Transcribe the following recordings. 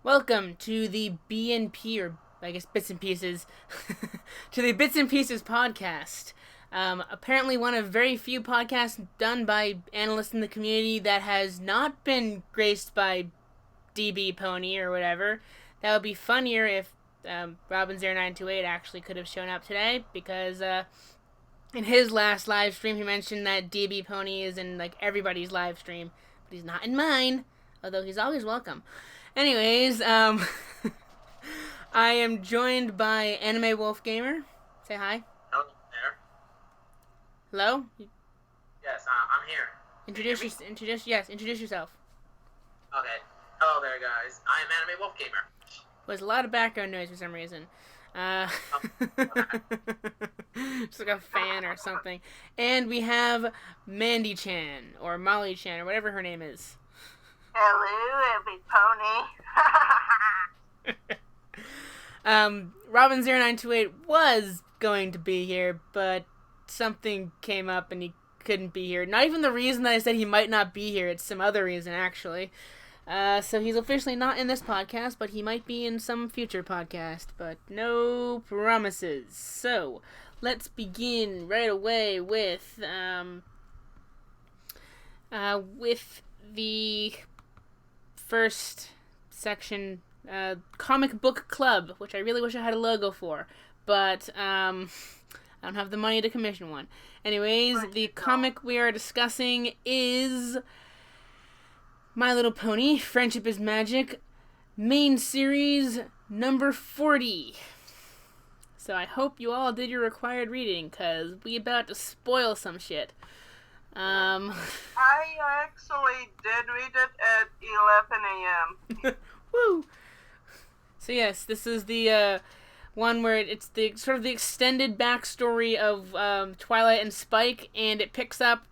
Welcome to the BNP, or I guess Bits and Pieces, to the Bits and Pieces podcast. Apparently one of very few podcasts done by analysts in the community that has not been graced by DB Pony or whatever. That would be funnier if Robin0928 actually could have shown up today, because in his last live stream he mentioned that DB Pony is in like everybody's live stream, but he's not in mine, although he's always welcome. Anyways, I am joined by Anime Wolf Gamer. Say hi. Hello there. Hello? Yes, I'm here. Introduce yourself. Okay. Hello there, guys. I am Anime Wolf Gamer. There's a lot of background noise for some reason. Just like a fan or something. And we have Mandy-chan, or Molly-chan, or whatever her name is. Hello, every pony. Robin0928 was going to be here, but something came up and he couldn't be here. Not even the reason that I said he might not be here, it's some other reason, actually. So he's officially not in this podcast, but he might be in some future podcast, but no promises. So, let's begin right away with the first section, comic book club, which I really wish I had a logo for, but I don't have the money to commission one. Anyways, the comic we are discussing is My Little Pony, Friendship is Magic, main series number 40. So I hope you all did your required reading, because we about to spoil some shit. I actually did read it at 11 a.m. Woo! So yes, this is the one where it's the sort of the extended backstory of Twilight and Spike, and it picks up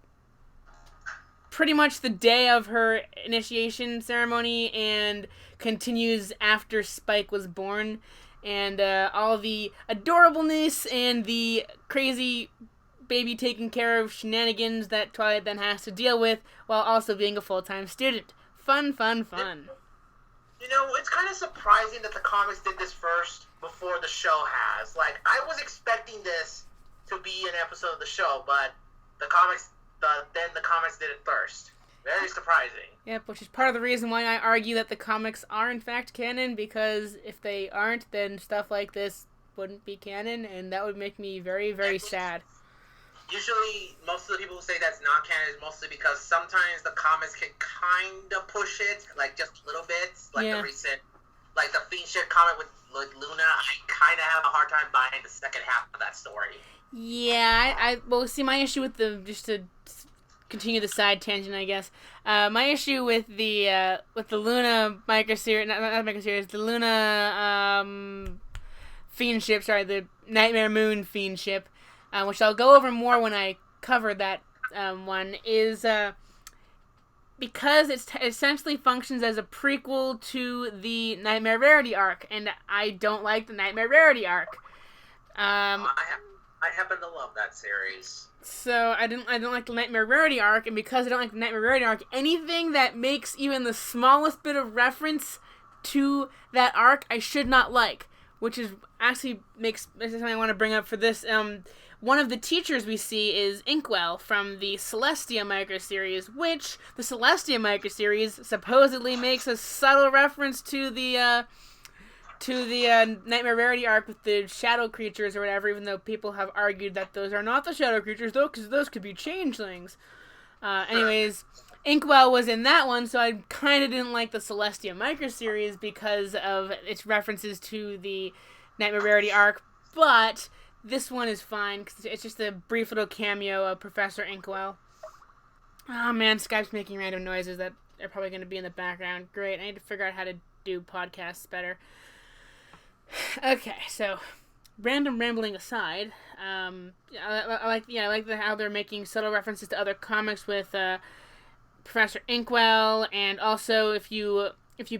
pretty much the day of her initiation ceremony and continues after Spike was born, and all the adorableness and the crazy baby taking care of shenanigans that Twilight then has to deal with while also being a full-time student. Fun. You know, it's kind of surprising that the comics did this first before the show has. Like, I was expecting this to be an episode of the show, but the comics did it first. Very surprising. Yep, which is part of the reason why I argue that the comics are in fact canon, because if they aren't, then stuff like this wouldn't be canon, and that would make me very, very sad. Usually, most of the people who say that's not canon is mostly because sometimes the comics can kind of push it, like just little bits, like the recent, like the Fiendship comic with Luna. I kind of have a hard time buying the second half of that story. Yeah, well, see, my issue with just to continue the side tangent, I guess, my issue with the Luna microseries, not microseries, the Luna Fiendship, the Nightmare Moon Fiendship, which I'll go over more when I cover that one, is because it essentially functions as a prequel to the Nightmare Rarity arc, and I don't like the Nightmare Rarity arc. I happen to love that series. So I don't like the Nightmare Rarity arc, and because I don't like the Nightmare Rarity arc, anything that makes even the smallest bit of reference to that arc, I should not like. Which is actually makes something I want to bring up for this. One of the teachers we see is Inkwell from the Celestia microseries, which the Celestia microseries supposedly makes a subtle reference to the Nightmare Rarity arc with the shadow creatures or whatever, even though people have argued that those are not the shadow creatures, though, because those could be changelings. Anyways, Inkwell was in that one, so I kind of didn't like the Celestia microseries because of its references to the Nightmare Rarity arc, but this one is fine, because it's just a brief little cameo of Professor Inkwell. Oh man, Skype's making random noises that are probably going to be in the background. Great, I need to figure out how to do podcasts better. Okay, so random rambling aside, I like how they're making subtle references to other comics with Professor Inkwell, and also if you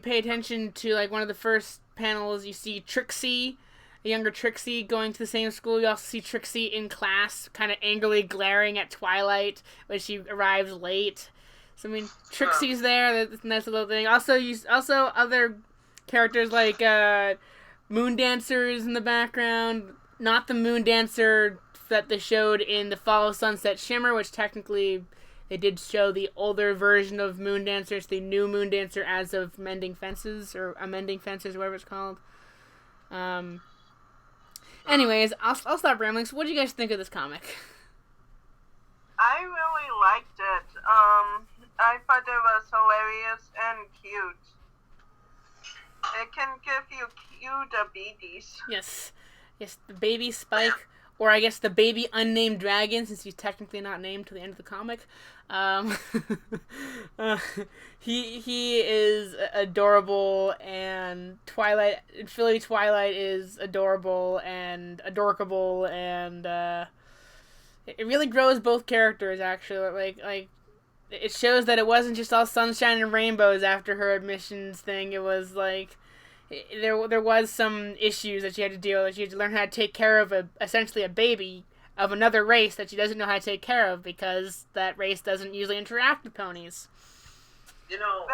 pay attention to like one of the first panels, you see Trixie, a younger Trixie, going to the same school. You also see Trixie in class, kind of angrily glaring at Twilight when she arrives late. So I mean, Trixie's there. That's a nice little thing. Also, other characters like Moon Dancer is in the background. Not the Moon Dancer that they showed in the Fall of Sunset Shimmer, which technically they did show the older version of Moon Dancer. It's the new Moon Dancer as of Mending Fences, or Amending Fences, whatever it's called. Anyways, I'll stop rambling. So what do you guys think of this comic? I really liked it. I thought it was hilarious and cute. It can give you cutiebeties. Yes, the baby Spike, or I guess the baby unnamed dragon, since he's technically not named till the end of the comic. He is adorable, and Philly Twilight is adorable and adorkable, and it really grows both characters. Actually, like it shows that it wasn't just all sunshine and rainbows after her admissions thing. It was like there was some issues that she had to deal with. She had to learn how to take care of essentially a baby of another race that she doesn't know how to take care of, because that race doesn't usually interact with ponies. You know,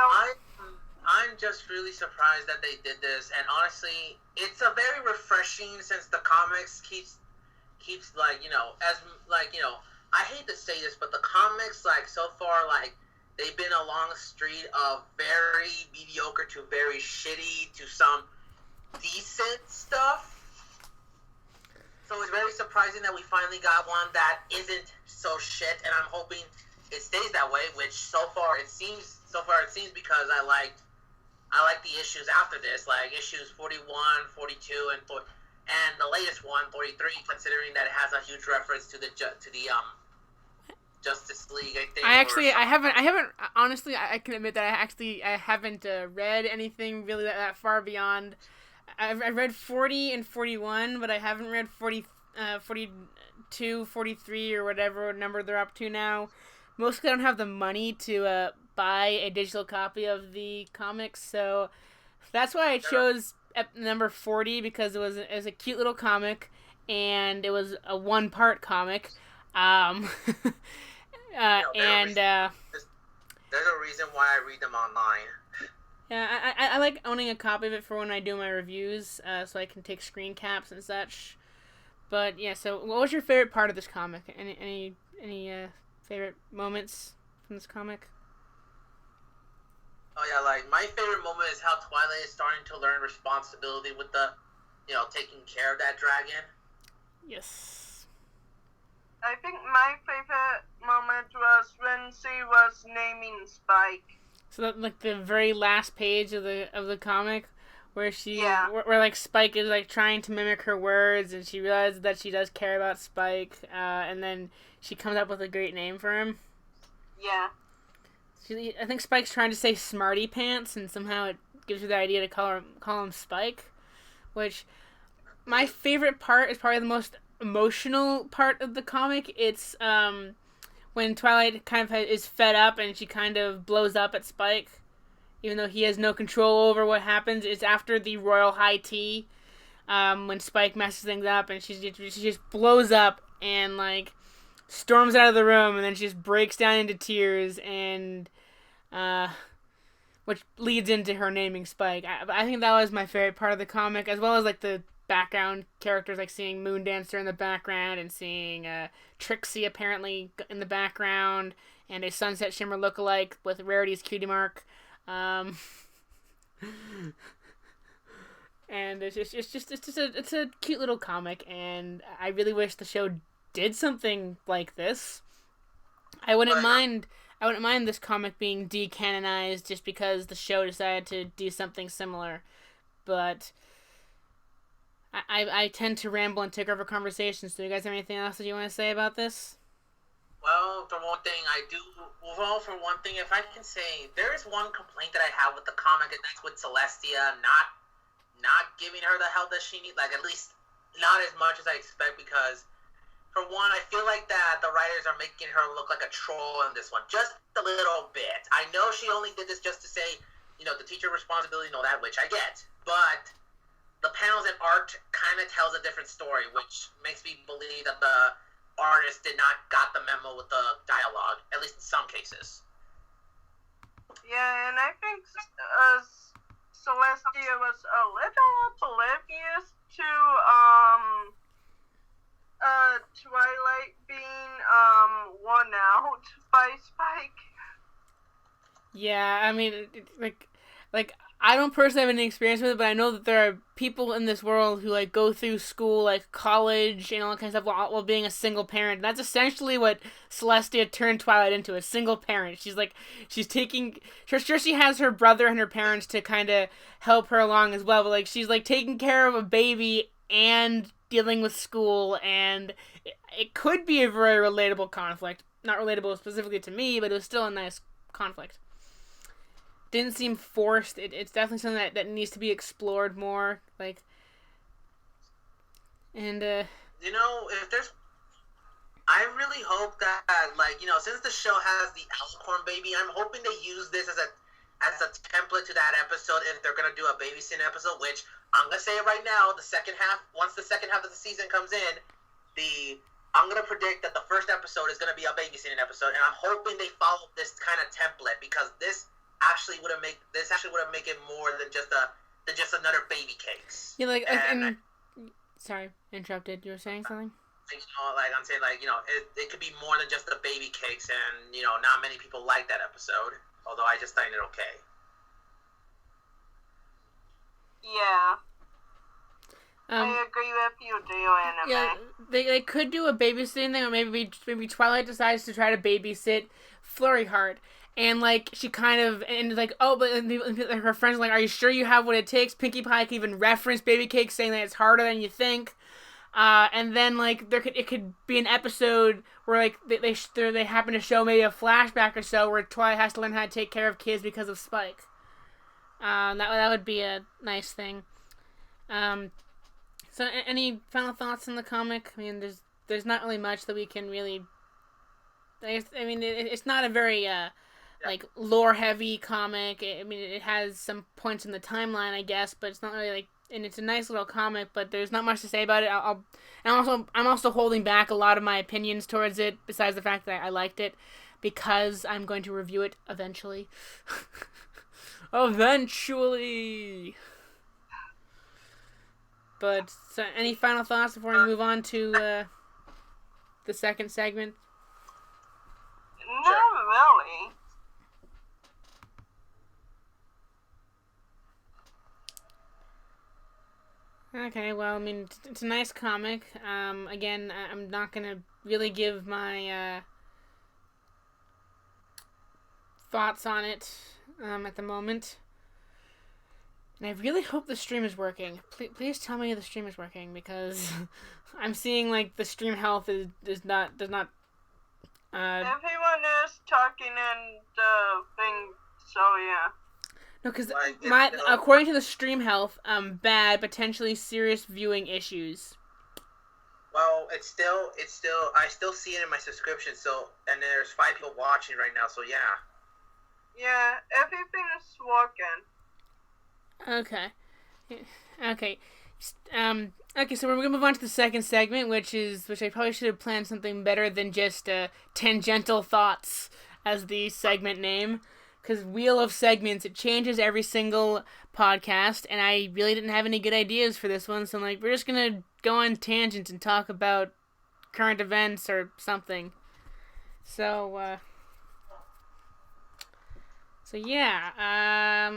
I'm just really surprised that they did this, and honestly, it's a very refreshing, since the comics keeps like, you know, I hate to say this, but the comics, like, so far, like, they've been a long street of very mediocre to very shitty to some decent stuff. So it's very surprising that we finally got one that isn't so shit, and I'm hoping it stays that way, which so far it seems because I like the issues after this, like issues 41, 42, and the latest one, 43, considering that it has a huge reference to the Justice League, I think. I haven't honestly, I can admit that I haven't read anything really that far beyond. I've read 40 and 41, but I haven't read 42, 43, or whatever number they're up to now. Mostly I don't have the money to buy a digital copy of the comics, so that's why I chose number 40, because it was a cute little comic, and it was a one-part comic. There's a reason why I read them online. Yeah, I like owning a copy of it for when I do my reviews, so I can take screen caps and such. But yeah, so what was your favorite part of this comic? Any favorite moments from this comic? Oh yeah, like my favorite moment is how Twilight is starting to learn responsibility with the, you know, taking care of that dragon. Yes. I think my favorite moment was when she was naming Spike. So that, like, the very last page of the comic, where where like Spike is like trying to mimic her words, and she realizes that she does care about Spike, and then she comes up with a great name for him. Yeah. I think Spike's trying to say Smarty Pants, and somehow it gives her the idea to call him Spike, which my favorite part is probably the most emotional part of the comic. It's when Twilight kind of is fed up and she kind of blows up at Spike, even though he has no control over what happens. It's after the Royal High Tea, when Spike messes things up, and she just blows up and like storms out of the room, and then she just breaks down into tears, and which leads into her naming Spike. I think that was my favorite part of the comic, as well as like the background characters, like seeing Moon Dancer in the background, and seeing Trixie apparently in the background, and a Sunset Shimmer lookalike with Rarity's cutie mark. And it's a cute little comic, and I really wish the show did something like this. I wouldn't mind this comic being decanonized just because the show decided to do something similar, but I tend to ramble and take over conversations. Do you guys have anything else that you want to say about this? Well, for one thing, if I can say, there is one complaint that I have with the comic, and that's with Celestia not giving her the help that she needs, like, at least not as much as I expect, because, for one, I feel like that the writers are making her look like a troll in this one, just a little bit. I know she only did this just to say, you know, the teacher responsibility and all that, which I get, but the panels and art kind of tells a different story, which makes me believe that the artist did not got the memo with the dialogue, at least in some cases. Yeah, and I think Celestia Celestia was a little oblivious to Twilight being worn out by Spike. Yeah, I mean, like I don't personally have any experience with it, but I know that there are people in this world who like go through school, like college and all that kind of stuff, while being a single parent. And that's essentially what Celestia turned Twilight into, a single parent. She's taking, sure she has her brother and her parents to kind of help her along as well, but like she's like taking care of a baby and dealing with school, and it could be a very relatable conflict. Not relatable specifically to me, but it was still a nice conflict. Didn't seem forced. It's definitely something that needs to be explored more. Like, and you know, if there's, I really hope that since the show has the Alicorn baby, I'm hoping they use this as a template to that episode if they're gonna do a babysitting episode. Which I'm gonna say it right now, once the second half of the season comes in, I'm gonna predict that the first episode is gonna be a babysitting episode, and I'm hoping they follow this kind of template because this actually would have make it more than just another baby cakes. Yeah, like sorry, interrupted. You were saying something? I'm saying it could be more than just the baby cakes, and not many people like that episode. Although I just find it okay. Yeah. I agree with you, Anime. Yeah, they could do a babysitting thing, or maybe Twilight decides to try to babysit Flurry Heart. And, like, she kind of, and like, oh, but and her friends are like, are you sure you have what it takes? Pinkie Pie could even reference Baby Cake, saying that it's harder than you think. And then, like, it could be an episode where, like, they happen to show maybe a flashback or so where Twilight has to learn how to take care of kids because of Spike. That would be a nice thing. So, any final thoughts on the comic? I mean, there's not really much that we can really. It's not a very like lore-heavy comic. It has some points in the timeline, I guess, but it's not really like. And it's a nice little comic, but there's not much to say about it. I'm also holding back a lot of my opinions towards it, besides the fact that I liked it, because I'm going to review it eventually. Eventually. But so any final thoughts before we move on to the second segment? Not really. Okay, well, I mean, it's a nice comic. Again, I'm not gonna really give my thoughts on it at the moment. And I really hope the stream is working. Please tell me the stream is working, because I'm seeing like the stream health does not. Everyone is talking in the thing, so yeah. No, because according to the stream health, bad, potentially serious viewing issues. Well, it's still I still see it in my subscription. So, and there's 5 people watching right now. So yeah. Yeah, everything is working. Okay. Okay. Okay, so we're gonna move on to the second segment, which I probably should have planned something better than just tangential thoughts as the segment name, because Wheel of Segments, it changes every single podcast, and I really didn't have any good ideas for this one, so I'm like, we're just gonna go on tangents and talk about current events or something. So yeah,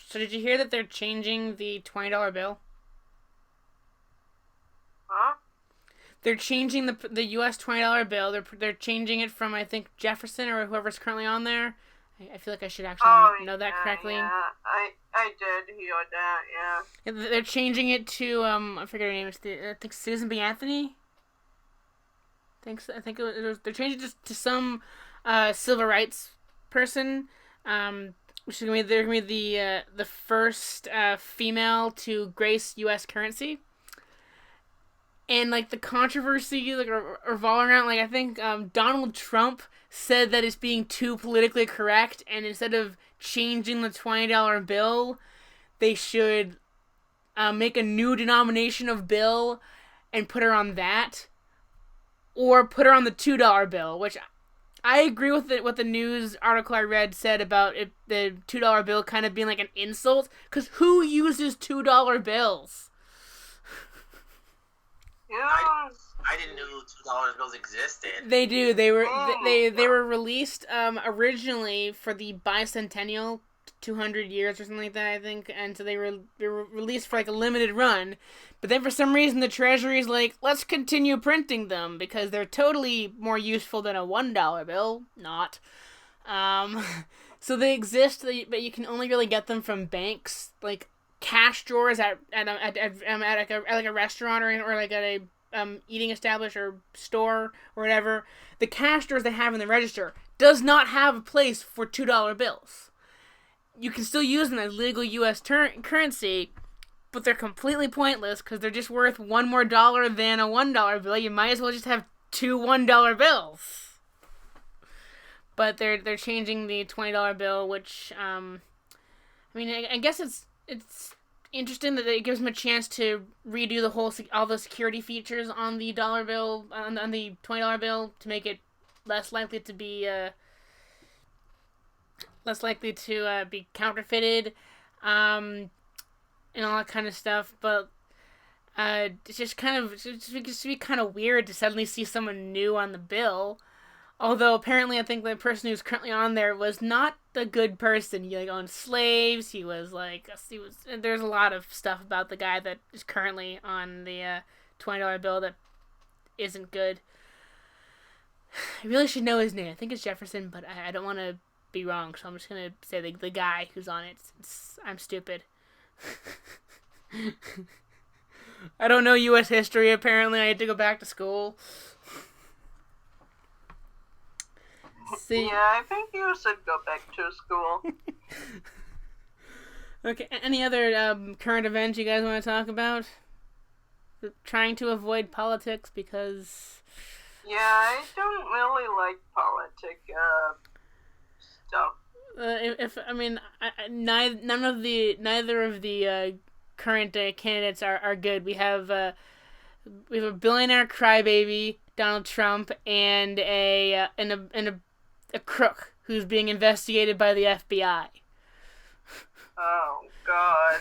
so did you hear that they're changing the $20 bill? Huh? They're changing the U.S. $20 bill. They're changing it from, I think, Jefferson or whoever's currently on there. I feel like I should actually know that correctly. Yeah, I did hear that, yeah. They're changing it to, I forget her name. I think Susan B. Anthony? I think it was, they're changing it to some civil rights person. Which is they're gonna be the first female to grace U.S. currency. And like the controversy revolving around, like I think Donald Trump said that it's being too politically correct, and instead of changing the $20 bill, they should make a new denomination of bill and put her on that, or put her on the $2 bill, which I agree with what the news article I read said about it, the $2 bill kind of being like an insult. Because who uses $2 bills? Yeah. I didn't know $2 bills existed. They do. They were released originally for the bicentennial, 200 years or something like that, I think. And so they were released for like a limited run. But then for some reason the Treasury's like, let's continue printing them because they're totally more useful than a $1 bill. Not. So they exist, but you can only really get them from banks, like cash drawers at like a restaurant or like at a eating establishment or store or whatever. The cash drawers they have in the register does not have a place for $2 bills. You can still use them as legal U.S. currency, but they're completely pointless because they're just worth $1 more than a $1 bill. You might as well just have two $1 bills. But they're changing the $20 bill, which I guess it's interesting that it gives them a chance to redo all the security features on the dollar bill, on the $20 bill, to make it less likely to be counterfeited, and all that kind of stuff. But it's just be kind of weird to suddenly see someone new on the bill. Although apparently I think the person who's currently on there was not a good person. He owned slaves. There's a lot of stuff about the guy that is currently on the $20 bill that isn't good. I really should know his name. I think it's Jefferson, but I don't want to be wrong, so I'm just gonna say the guy who's on it. I'm stupid. I don't know U.S. history. Apparently, I had to go back to school. See? Yeah, I think you should go back to school. Okay, any other current events you guys want to talk about? Trying to avoid politics because... Yeah, I don't really like stuff. Neither of the current candidates are good. We have a billionaire crybaby, Donald Trump, and a crook who's being investigated by the FBI. Oh, God.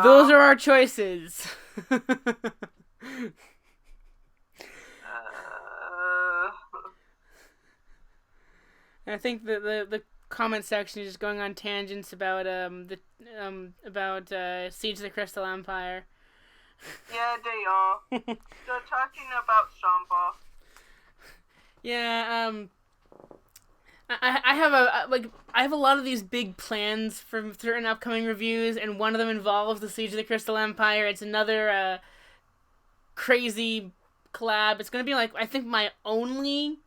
Those are our choices. I think the comment section is just going on tangents about Siege of the Crystal Empire. Yeah, they are. They're talking about Shamba. Yeah, I have a lot of these big plans for certain upcoming reviews, and one of them involves the Siege of the Crystal Empire. It's another crazy collab. It's gonna be I think my only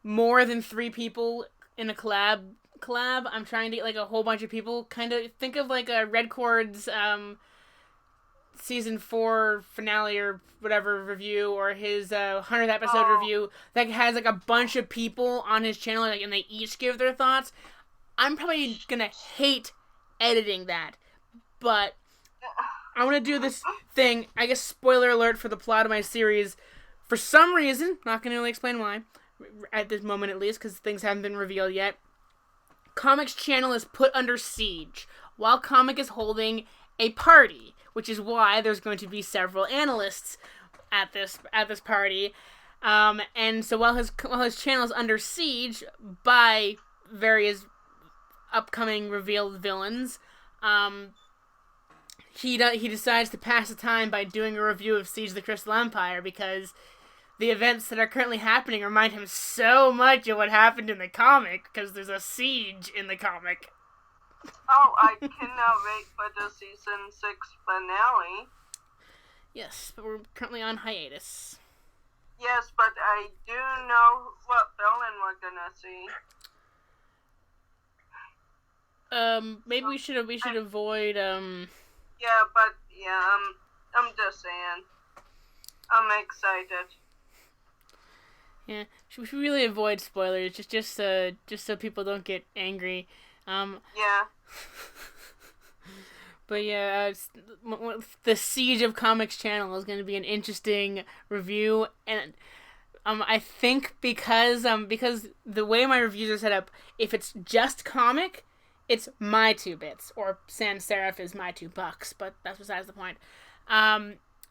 more than 3 people in a collab. I'm trying to get a whole bunch of people. Kind of think of a Red Chord's season 4 finale or whatever review, or his 100th episode review that has a bunch of people on his channel, and they each give their thoughts. I'm probably gonna hate editing that, but I want to do this thing. I guess spoiler alert for the plot of my series. For some reason, not gonna really explain why at this moment, at least, because things haven't been revealed yet. Comic's channel is put under siege while Comic is holding a party, which is why there's going to be several analysts at this party. And so while his channel is under siege by various upcoming revealed villains, he decides to pass the time by doing a review of Siege of the Crystal Empire, because the events that are currently happening remind him so much of what happened in the comic, because there's a siege in the comic. Oh, I cannot wait for the season 6 finale. Yes, but we're currently on hiatus. Yes, but I do know what villain we're gonna see. Maybe we should avoid. Yeah, but yeah, I'm just saying. I'm excited. Yeah, we should really avoid spoilers, just so people don't get angry. Yeah. But yeah, the Siege of Comics channel is going to be an interesting review, and I think because the way my reviews are set up, if it's just comic, it's my 2 bits, or sans serif is my $2, but that's besides the point.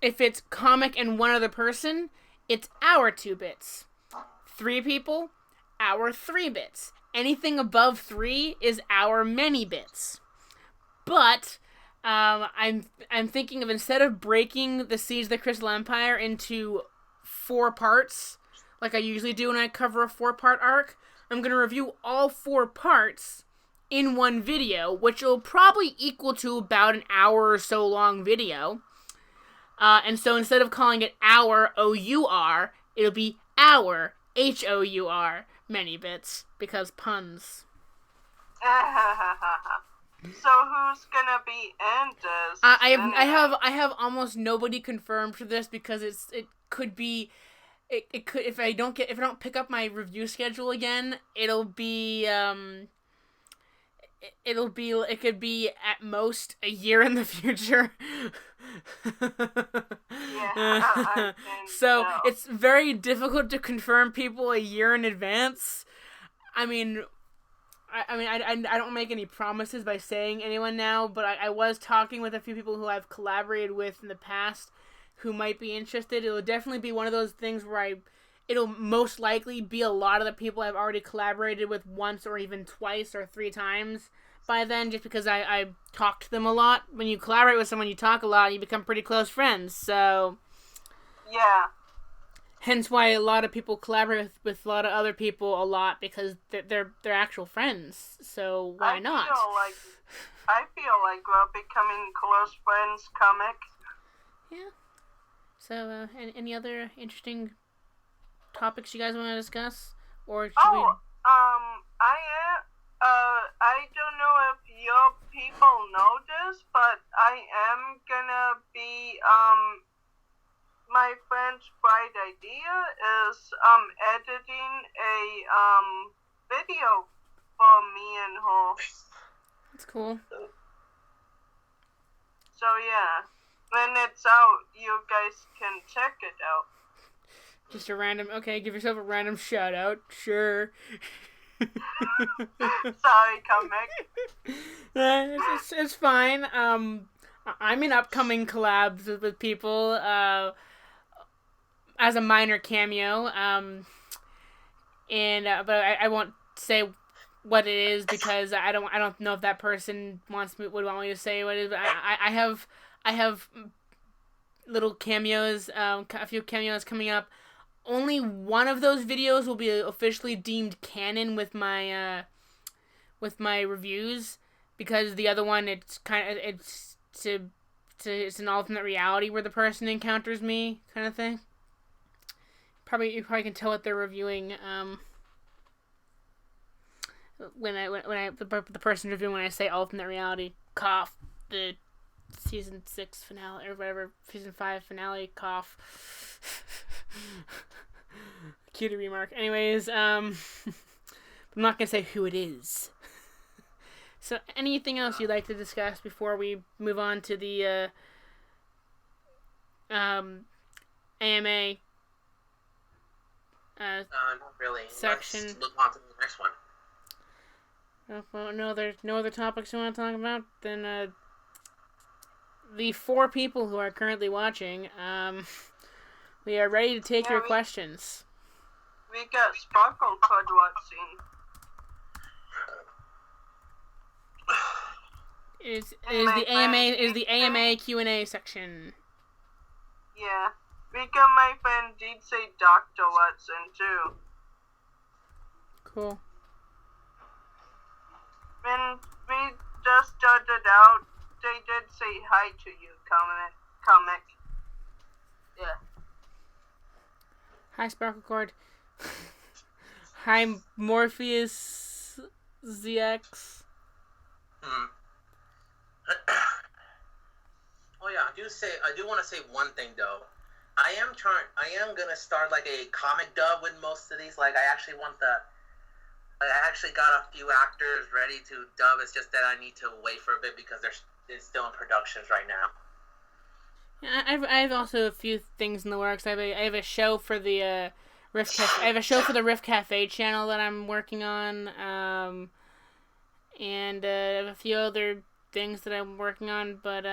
If it's comic and one other person, it's our 2 bits. 3 people, our 3 bits. Anything above 3 is our many bits. But I'm thinking of, instead of breaking the Siege of the Crystal Empire into 4 parts, like I usually do when I cover a 4-part arc, I'm going to review all 4 parts in one video, which will probably equal to about an hour or so long video. And so instead of calling it our OUR, it'll be our HOUR many bits, because puns. So who's gonna be in this? I have almost nobody confirmed for this, because it could be, it could, if I don't pick up my review schedule again, it could be at most a year in the future. Yeah, so it's very difficult to confirm people a year in advance. I don't make any promises by saying anyone now, but I was talking with a few people who I've collaborated with in the past who might be interested. It'll definitely be one of those things where it'll most likely be a lot of the people I've already collaborated with once or even twice or 3 times by then, just because I talk to them a lot. When you collaborate with someone, you talk a lot, and you become pretty close friends, so... Yeah. Hence why a lot of people collaborate with a lot of other people a lot, because they're actual friends. So why not? I feel like we're becoming close friends, comic. Yeah. So, any other interesting topics you guys want to discuss, or should we? I don't know if your people know this, but I am gonna be my friend's bright idea is editing a video for me and her. That's cool. So yeah, when it's out, you guys can check it out. Just a random, okay, give yourself a random shout out, sure. Sorry, comic. It's fine. I'm in upcoming collabs with people, as a minor cameo, but I won't say what it is, because I don't know if that person would want me to say what it is. But I have little cameos, a few cameos coming up. Only one of those videos will be officially deemed canon with my reviews, because the other one, it's an alternate reality where the person encounters me, kind of thing. You probably can tell what they're reviewing. When the person reviewing, when I say alternate reality, cough, the season 6 finale or whatever, season 5 finale, cough. Cutie remark. Anyways, I'm not gonna say who it is. So, anything else you'd like to discuss before we move on to the AMA? Not really. Section. Let's move on to the next one. Well, there's no other topics you want to talk about? Then, the 4 people who are currently watching, we are ready to take your questions. We got Sparkle Card watching. Is the AMA Q&A section. Yeah. We got my friend DJ Dr. Watson too. Cool. When we just started out, they did say hi to you, comic. Yeah. Hi, Sparkle Cord. Hi, Morpheus ZX. Oh yeah, I do want to say one thing though. I am gonna start like a comic dub with most of these. Like I actually got a few actors ready to dub. It's just that I need to wait for a bit because it's still in productions right now. Yeah, I have also a few things in the works. I have a show for the I have a show for the Riff Cafe channel that I'm working on, and I have a few other things that I'm working on, but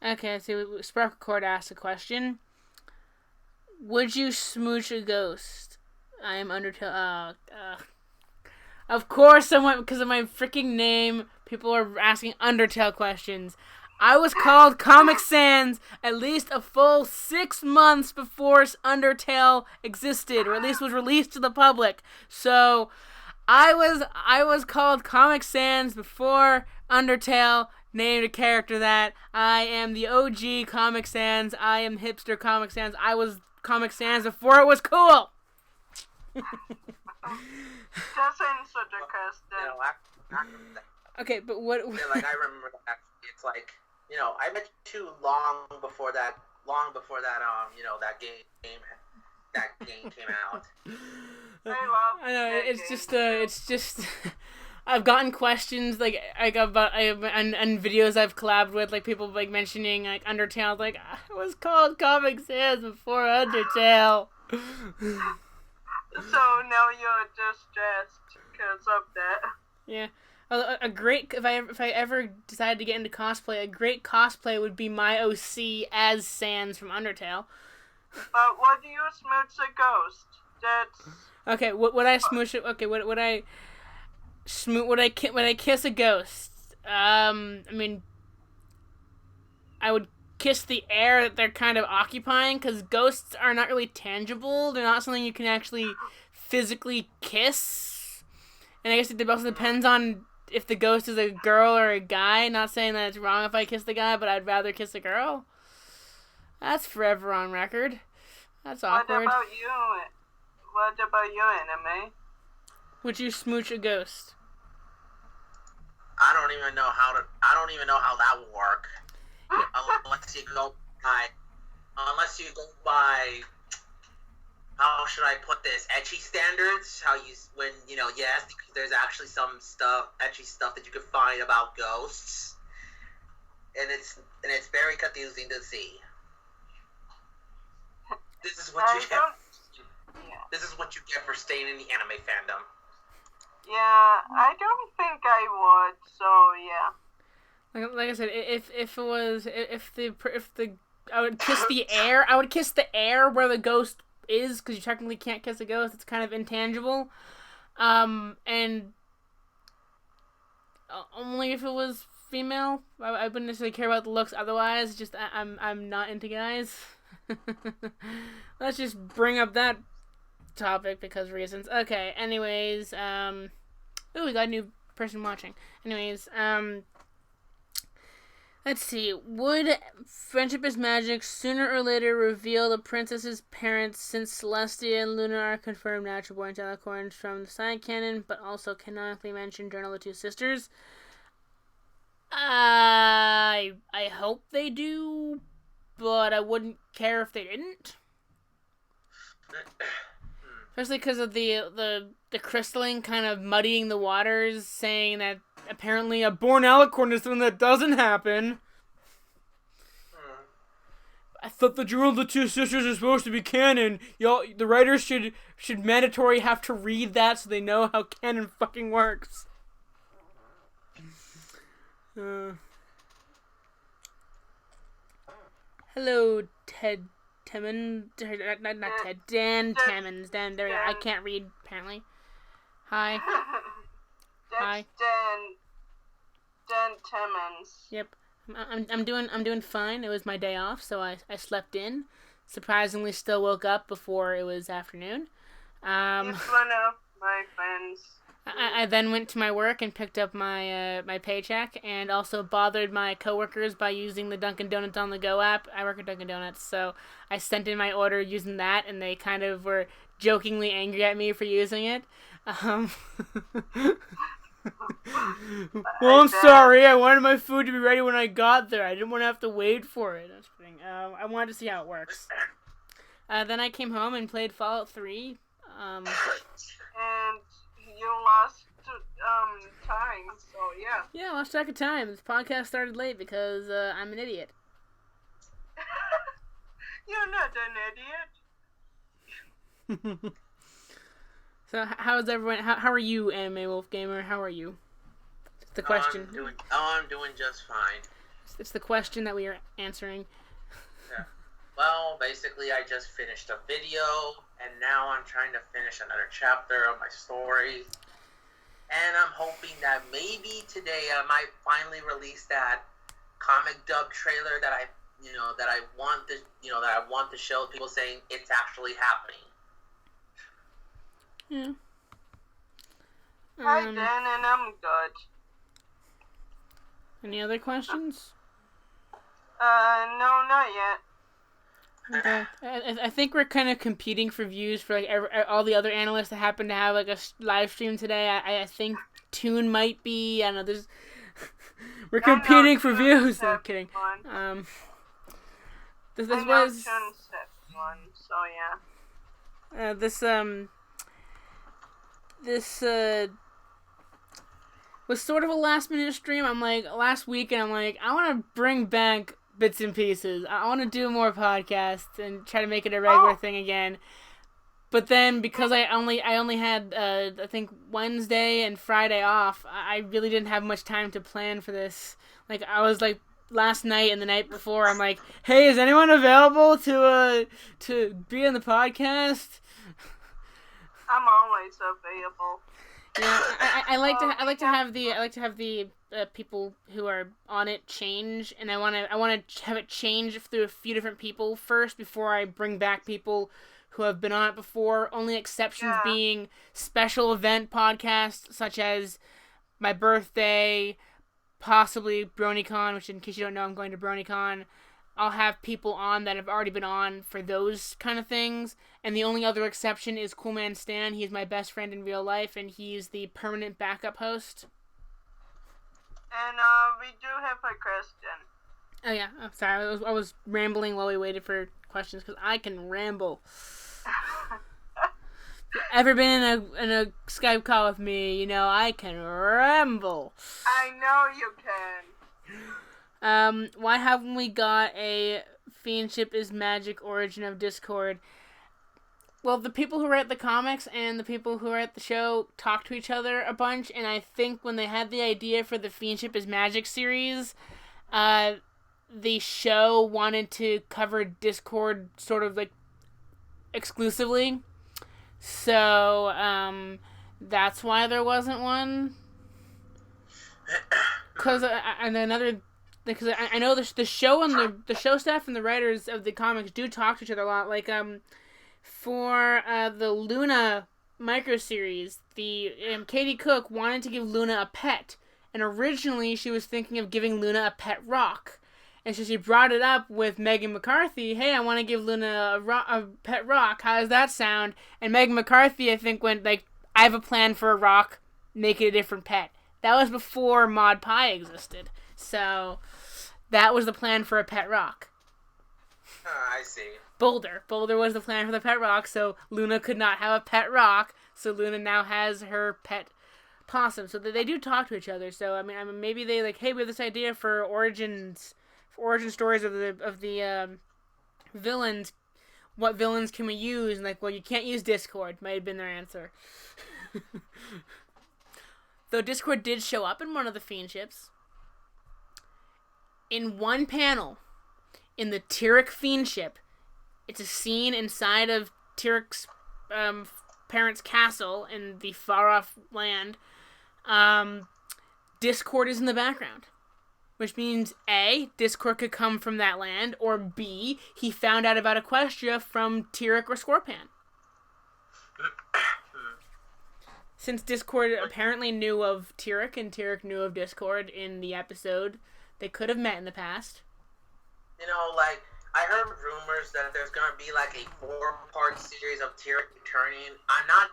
okay, so Sparkle Cord asked a question. Would you smooch a ghost? I am Undertale. Of course, someone, because of my freaking name, people are asking Undertale questions. I was called Comic Sans at least a full 6 months before Undertale existed, or at least was released to the public. So, I was called Comic Sans before Undertale named a character that. I am the OG Comic Sans. I am hipster Comic Sans. I was Comic Sans before it was cool. Just answer the question. Okay, but what? Yeah, like I remember that. It's like, I met you long before that. That game came out. I know it's just. I've gotten questions like about and videos I've collabed with, like people like mentioning like Undertale, like I was called Comic Sans before Undertale. So now you're distressed because of that. Yeah, a great if I ever decided to get into cosplay, a great cosplay would be my OC as Sans from Undertale. But what do you smooch a ghost? That's okay. Would I smooch it? Okay, would I kiss a ghost? I mean, I would kiss the air that they're kind of occupying, because ghosts are not really tangible. They're not something you can actually physically kiss. And I guess it also depends on if the ghost is a girl or a guy. Not saying that it's wrong if I kiss the guy, but I'd rather kiss a girl. That's forever on record. That's awkward. What about you, Anime? Would you smooch a ghost? I don't even know how that would work. Unless you go by, how should I put this? Ecchi standards. Yes, there's actually some ecchi stuff that you can find about ghosts, and it's very confusing to see. This is what you get. This is what you get for staying in the anime fandom. Yeah, I don't think I would. So yeah. Like I said, I would kiss the air. I would kiss the air where the ghost is, because you technically can't kiss a ghost. It's kind of intangible. And only if it was female. I wouldn't necessarily care about the looks otherwise. Just I'm not into guys. Let's just bring up that topic because reasons. Okay. Anyways, ooh, we got a new person watching. Anyways, let's see. Would Friendship is Magic sooner or later reveal the princess's parents, since Celestia and Luna are confirmed natural-born Delacorns from the side canon, but also canonically mention Journal of the Two Sisters? I hope they do, but I wouldn't care if they didn't. Especially because of the crystalline kind of muddying the waters, saying that apparently a born alicorn is something that doesn't happen. I thought the Journal of the Two Sisters is supposed to be canon. Y'all, the writers should mandatory have to read that so they know how canon fucking works. Hello, Ted Timmons. Not Ted. Dan Timmons. Dan, there we go. I can't read, apparently. Hi. Hi. Dan Timmons. Yep. I'm doing fine. It was my day off, so I slept in. Surprisingly, still woke up before it was afternoon. He's one of my friends. I then went to my work and picked up my my paycheck, and also bothered my coworkers by using the Dunkin' Donuts on the Go app. I work at Dunkin' Donuts, so I sent in my order using that, and they kind of were jokingly angry at me for using it. Well, I'm sorry. I wanted my food to be ready when I got there. I didn't want to have to wait for it. That's the thing. I wanted to see how it works. Then I came home and played Fallout 3. And you lost time, so yeah. Yeah, I lost track of time. This podcast started late because I'm an idiot. You're not an idiot. So how's everyone? How are you, Anime Wolf Gamer? How are you? It's the question. I'm doing just fine. It's the question that we are answering. Yeah. Well, basically, I just finished a video, and now I'm trying to finish another chapter of my story. And I'm hoping that maybe today I might finally release that comic dub trailer that I want to show people, saying it's actually happening. Yeah. Hi, Dan, and I'm good. Any other questions? No, not yet. Okay. I think we're kind of competing for views for like all the other analysts that happen to have like a live stream today. I think Toon might be. I don't know. There's we're competing for views. No, I'm kidding. This was one, so yeah. This was sort of a last minute stream. I'm like last week, and I'm like I want to bring back bits and pieces. I want to do more podcasts and try to make it a regular thing again. But then because I only had I think Wednesday and Friday off, I really didn't have much time to plan for this. Like I was like last night and the night before, I'm like, hey, is anyone available to be on the podcast? I'm always available. Yeah, I like to have the people who are on it change, and I want to have it change through a few different people first before I bring back people who have been on it before. Only exceptions being special event podcasts such as my birthday, possibly BronyCon, which in case you don't know, I'm going to BronyCon. I'll have people on that have already been on for those kind of things. And the only other exception is Cool Man Stan. He's my best friend in real life, and he's the permanent backup host. And we do have a question. Oh yeah, I'm sorry. I was rambling while we waited for questions because I can ramble. Ever been in a Skype call with me? You know I can ramble. I know you can. Why haven't we got a Fiendship is Magic Origin of Discord? Well, the people who write the comics and the people who write the show talk to each other a bunch, and I think when they had the idea for the Fiendship is Magic series, the show wanted to cover Discord sort of like exclusively. So, that's why there wasn't one. Because I know the show and the show staff and the writers of the comics do talk to each other a lot. Like for the Luna micro series, the Katie Cook wanted to give Luna a pet, and originally she was thinking of giving Luna a pet rock, and so she brought it up with Megan McCarthy. Hey, I want to give Luna a pet rock. How does that sound? And Megan McCarthy, I think, went like, I have a plan for a rock. Make it a different pet. That was before Mod Pie existed. So, that was the plan for a pet rock. I see. Boulder was the plan for the pet rock, so Luna could not have a pet rock, so Luna now has her pet possum. So they do talk to each other. So, I mean maybe they like, hey, we have this idea for origin stories of the villains. What villains can we use? And like, well, you can't use Discord, might have been their answer. Though Discord did show up in one of the Fiendships. In one panel, in the Tyrek Fiendship, it's a scene inside of Tyrek's parents' castle in the far-off land. Discord is in the background. Which means, A, Discord could come from that land, or B, he found out about Equestria from Tyrek or Scorpan. Since Discord apparently knew of Tyrek and Tyrek knew of Discord in the episode, they could have met in the past. You know, like, I heard rumors that there's gonna be like a 4-part series of Tyrek returning. I'm not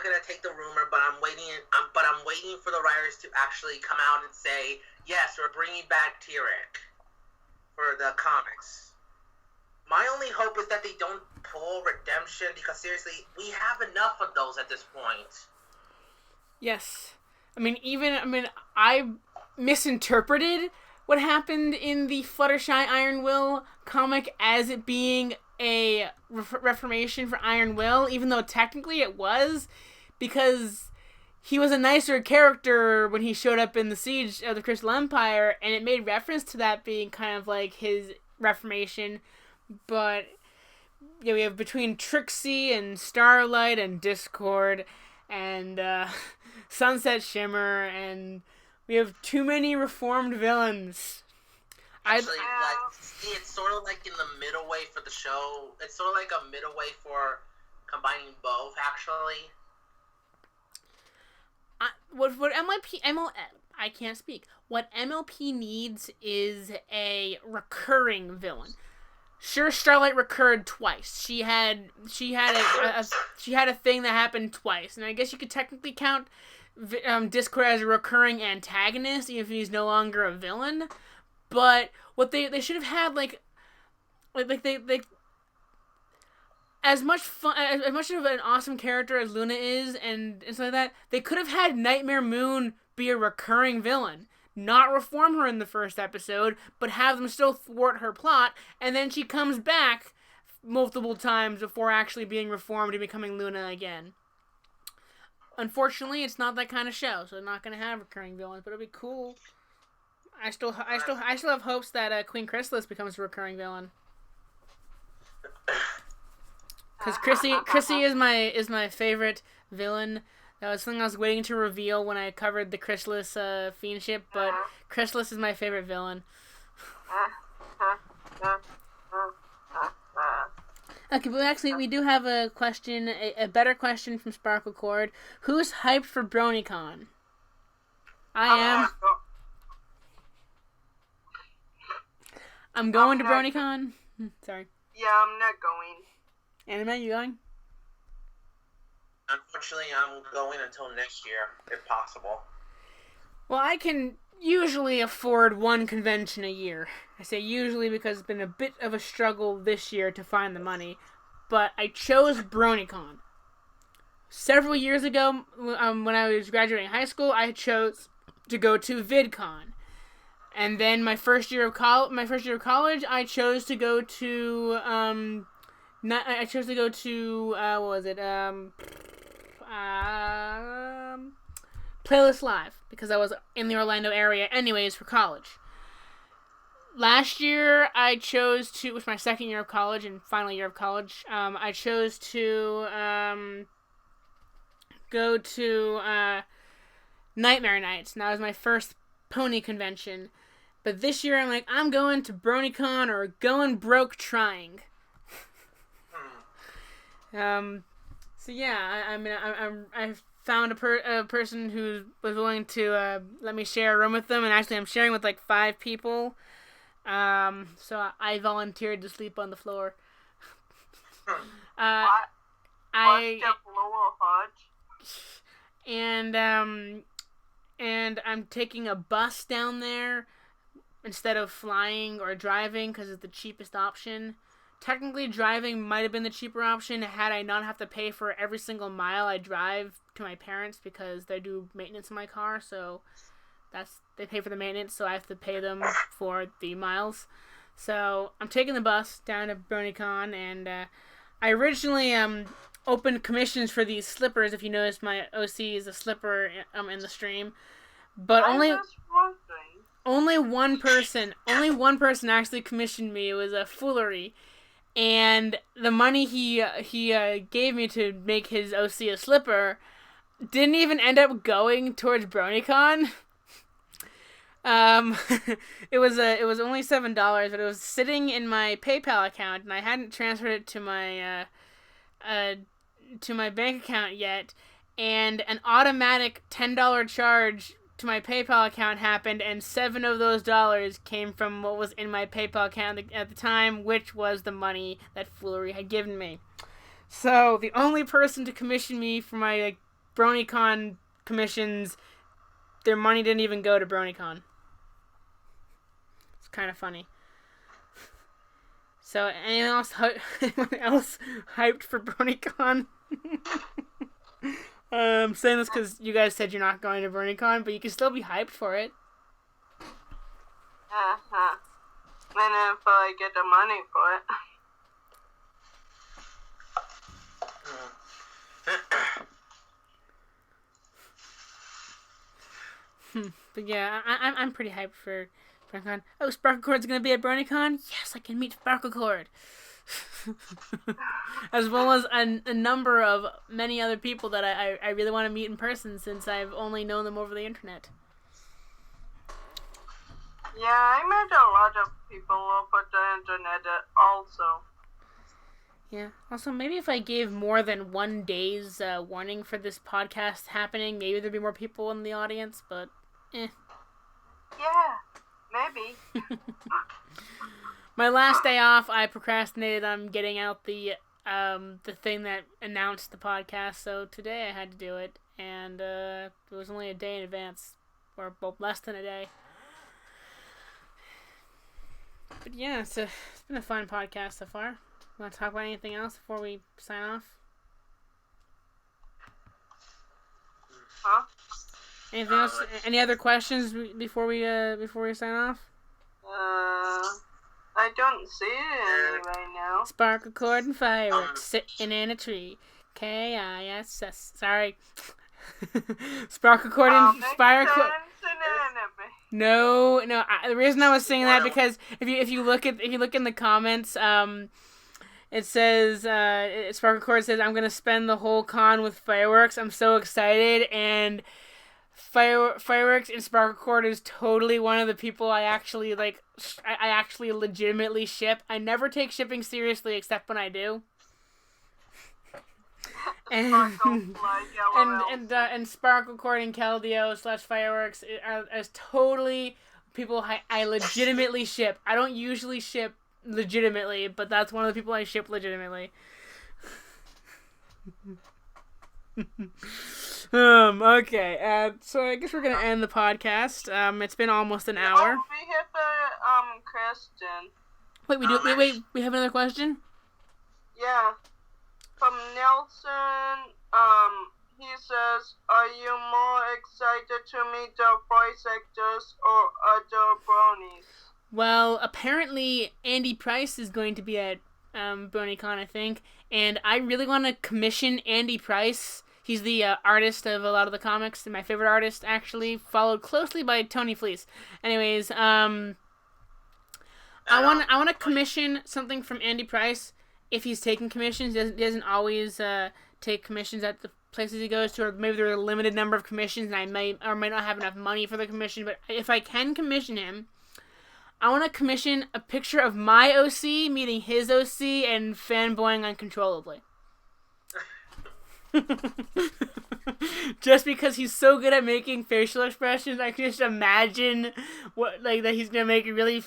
gonna take the rumor, but I'm waiting for the writers to actually come out and say, yes, we're bringing back Tyrek for the comics. My only hope is that they don't pull Redemption, because seriously, we have enough of those at this point. Yes. I misinterpreted what happened in the Fluttershy Iron Will comic as it being a reformation for Iron Will, even though technically it was, because he was a nicer character when he showed up in the Siege of the Crystal Empire, and it made reference to that being kind of like his reformation. But yeah, we have between Trixie and Starlight and Discord and Sunset Shimmer, and we have too many reformed villains. Actually, it's sort of like in the middle way for the show. It's sort of like a middle way for combining both, actually. What I can't speak. What MLP needs is a recurring villain. Sure, Starlight recurred twice. She had a thing that happened twice, and I guess you could technically count Discord as a recurring antagonist, even if he's no longer a villain. But what they should have had like as much fun, as much of an awesome character as Luna is, and stuff like that, they could have had Nightmare Moon be a recurring villain. Not reform her in the first episode, but have them still thwart her plot, and then she comes back multiple times before actually being reformed and becoming Luna again. Unfortunately, it's not that kind of show, so they're not going to have recurring villains, but it'll be cool. I still have hopes that Queen Chrysalis becomes a recurring villain. Because Chrissy is my favorite villain. That was something I was waiting to reveal when I covered the Chrysalis fiendship, but Chrysalis is my favorite villain. Okay, but actually, we do have a question, a better question from Sparkle Cord. Who's hyped for BronyCon? I am. I'm going to BronyCon. Sorry. Yeah, I'm not going. Anime, you going? Unfortunately, I'm going until next year, if possible. Well, I can usually afford one convention a year. I say usually because it's been a bit of a struggle this year to find the money. But I chose BronyCon. Several years ago, when I was graduating high school, I chose to go to VidCon. And then my first year of college, I chose to go to what was it? Playlist Live, because I was in the Orlando area anyways for college. Last year, I chose to, it was my second year of college and final year of college, I chose to go to Nightmare Nights, and that was my first pony convention. But this year, I'm like, I'm going to BronyCon or going broke trying. So yeah, I found a person who was willing to let me share a room with them, and actually I'm sharing with like 5 people. So I volunteered to sleep on the floor. And I'm taking a bus down there instead of flying or driving because it's the cheapest option. Technically, driving might have been the cheaper option had I not have to pay for every single mile I drive to my parents because they do maintenance in my car, so they pay for the maintenance, so I have to pay them for the miles. So I'm taking the bus down to BronyCon, and I originally opened commissions for these slippers. If you notice, my OC is a slipper in the stream, but only one person actually commissioned me. It was a Foolery. And the money he gave me to make his OC a slipper didn't even end up going towards BronyCon. It was only $7, but it was sitting in my PayPal account, and I hadn't transferred it to my bank account yet. And an automatic $10 charge to my PayPal account happened, and 7 of those dollars came from what was in my PayPal account at the time, which was the money that Foolery had given me. So the only person to commission me for my BronyCon commissions, their money didn't even go to BronyCon. It's kind of funny. So anyone else hyped for BronyCon? I'm saying this because you guys said you're not going to BronyCon, but you can still be hyped for it. Uh-huh. And if I get the money for it. But yeah, I'm pretty hyped for BronyCon. Oh, Sparklecord's gonna be at BronyCon? Yes, I can meet Sparklecord. As well as a number of many other people that I really want to meet in person since I've only known them over the internet. Yeah, I met a lot of people over the internet also. Yeah. Also, maybe if I gave more than 1 day's warning for this podcast happening, maybe there'd be more people in the audience, but Yeah, maybe. My last day off, I procrastinated on getting out the thing that announced the podcast, so today I had to do it, and it was only a day in advance, or well, less than a day. But yeah, it's been a fun podcast so far. Want to talk about anything else before we sign off? Huh? Anything else? Any other questions before we sign off? I don't see any right now. Sparkle cord and fireworks sitting in a tree. Kiss. Sorry. Sparkle cord and fireworks. No. The reason I was saying that because if you look in the comments, it says Sparkle cord says I'm gonna spend the whole con with fireworks. I'm so excited, and fireworks and Sparkle cord is totally one of the people I actually like. I actually legitimately ship. I never take shipping seriously except when I do. And Sparkle cord and Keldeo / fireworks are totally people I legitimately ship. I don't usually ship legitimately, but that's one of the people I ship legitimately. Okay. So I guess we're gonna end the podcast. It's been almost an hour. Oh, we have a question. Wait. We have another question. Yeah. From Nelson, he says, are you more excited to meet the voice actors or other bronies? Well, apparently Andy Price is going to be at BronyCon, I think, and I really want to commission Andy Price. He's the artist of a lot of the comics, and my favorite artist, actually, followed closely by Tony Fleece. Anyways, I want to commission something from Andy Price. If he's taking commissions, he doesn't always take commissions at the places he goes to, or maybe there are a limited number of commissions, and I may or may not have enough money for the commission. But if I can commission him, I want to commission a picture of my OC meeting his OC and fanboying uncontrollably. Just because he's so good at making facial expressions, I can just imagine that he's gonna make a really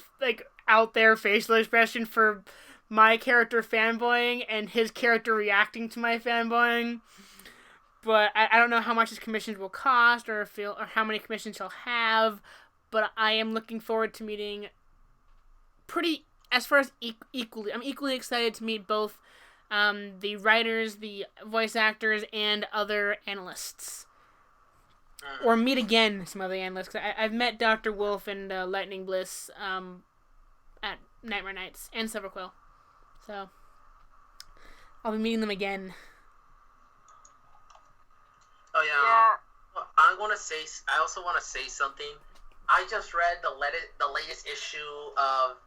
out there facial expression for my character fanboying and his character reacting to my fanboying. But I don't know how much his commissions will cost or how many commissions he'll have. But I am looking forward to meeting equally. I'm equally excited to meet both the writers, the voice actors, and other analysts. Or meet again some other analysts. Cause I've met Dr. Wolf and Lightning Bliss at Nightmare Nights and Silverquill. So I'll be meeting them again. Oh yeah. I also want to say something. I just read the latest issue of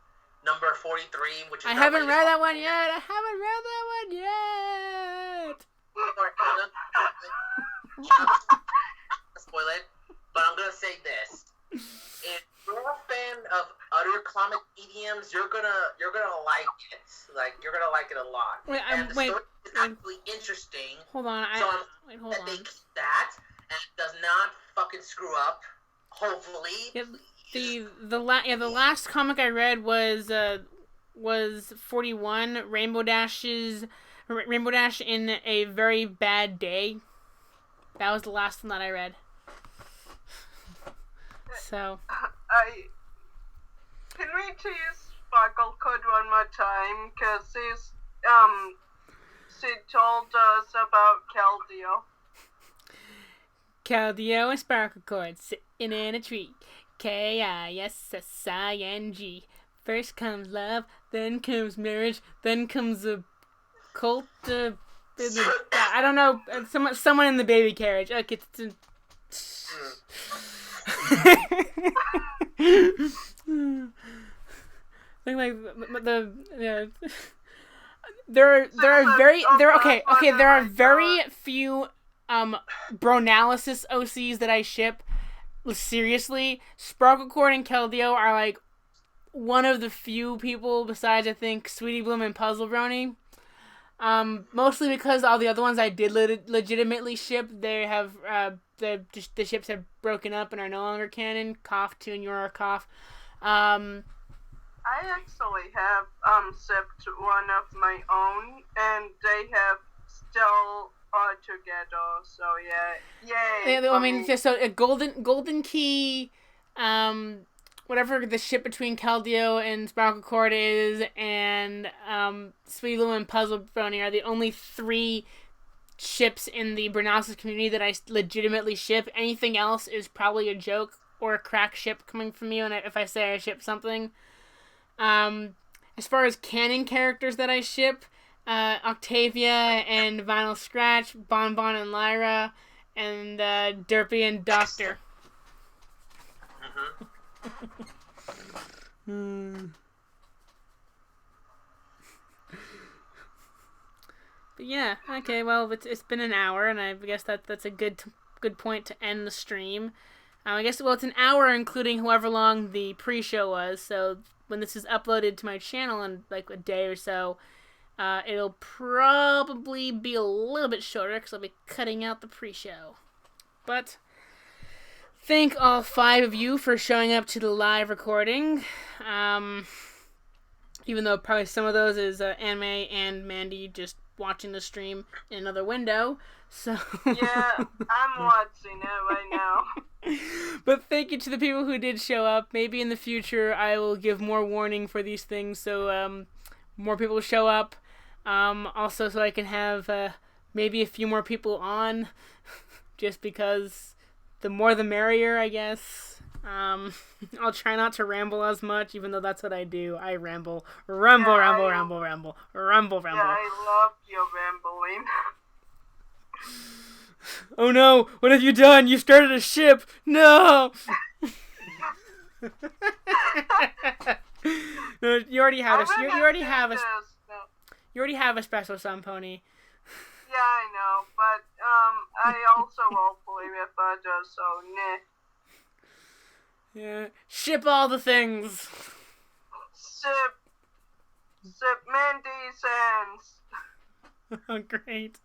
number 43, which is I haven't read that one yet. Spoil it, but I'm gonna say this: if you're a fan of other comic mediums, you're gonna like it. Like you're gonna like it a lot. Wait, and the story is actually interesting. Hold on. Hold on. They keep that and it does not fucking screw up. Hopefully. Yeah, the last comic I read was 41, Rainbow Dash in a Very Bad Day. That was the last one that I read. So can we tease Sparkle Code one more time? Cause she told us about Keldeo. Keldeo and Sparkle Cord sitting in a tree. K-I-S-S-I-N-G. First comes love, then comes marriage, then comes a cult. I don't know. Someone in the baby carriage. Okay. Like the yeah. There are very few Bronalysis OCs that I ship. Seriously, Sparklecord and Keldeo are like one of the few people besides I think Sweetie Bloom and Puzzle Brony. Mostly because all the other ones I did legitimately ship, they have the ships have broken up and are no longer canon. Cough, Toon, Your Cough. I actually have shipped one of my own, and they have still are together. So yeah, yay! I mean, so a golden key, whatever the ship between Keldeo and Sparklecord is, and Sweet Lou and Puzzle Brony are the only 3 ships in the Bronalysis community that I legitimately ship. Anything else is probably a joke or a crack ship coming from me if I say I ship something. As far as canon characters that I ship, Octavia and Vinyl Scratch, Bonbon and Lyra, and Derpy and Doctor. But yeah, okay, well, it's been an hour, and I guess that's a good point to end the stream. I guess, well, it's an hour including however long the pre-show was, so when this is uploaded to my channel in like a day or so, it'll probably be a little bit shorter because I'll be cutting out the pre-show. But thank all 5 of you for showing up to the live recording. Even though probably some of those is Anime and Mandy just watching the stream in another window. So yeah, I'm watching it right now. But thank you to the people who did show up. Maybe in the future I will give more warning for these things so more people show up. Also so I can have maybe a few more people on just because the more the merrier, I guess. I'll try not to ramble as much, even though that's what I do. I ramble. Ramble. Yeah, I love your rambling. Oh no, what have you done? You started a ship! No! No, you already have you already have a special Sun Pony. Yeah, I know, but I also will play with others, so nah. Yeah. Ship all the things. Ship Mandy's hands. Oh, great.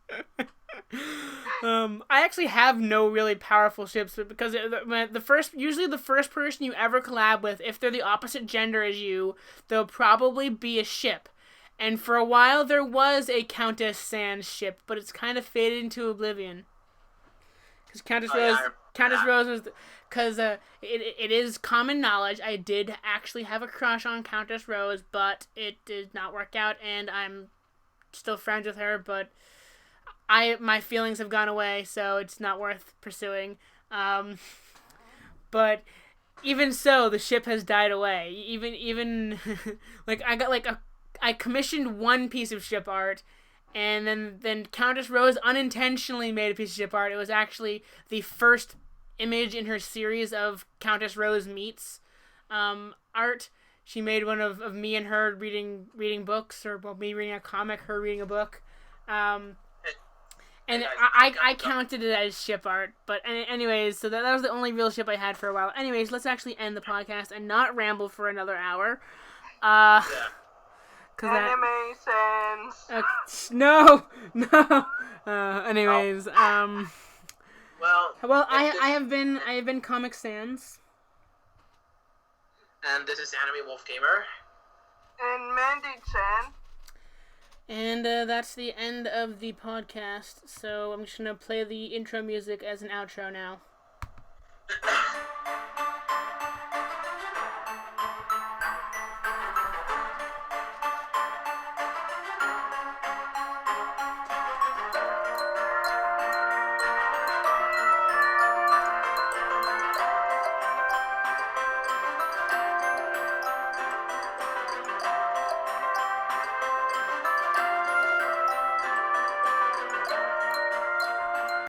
I actually have no really powerful ships, but because usually the first person you ever collab with, if they're the opposite gender as you, they'll probably be a ship. And for a while there was a Countess Sans ship, but it's kind of faded into oblivion. Because Countess Rose was, because it is common knowledge I did actually have a crush on Countess Rose, but it did not work out, and I'm still friends with her, but my feelings have gone away, so it's not worth pursuing. But even so, the ship has died away. Even like I commissioned one piece of ship art, and then Countess Rose unintentionally made a piece of ship art. It was actually the first image in her series of Countess Rose Meets art. She made one of me and her reading books, or me reading a comic, her reading a book. And I counted it as ship art. But anyways, so that was the only real ship I had for a while. Anyways, let's actually end the podcast and not ramble for another hour. Anime sense. No. Anyways, Well, I have been Comic Sans. And this is Anime Wolf Gamer. And Mandy-chan. And that's the end of the podcast. So I'm just gonna play the intro music as an outro now.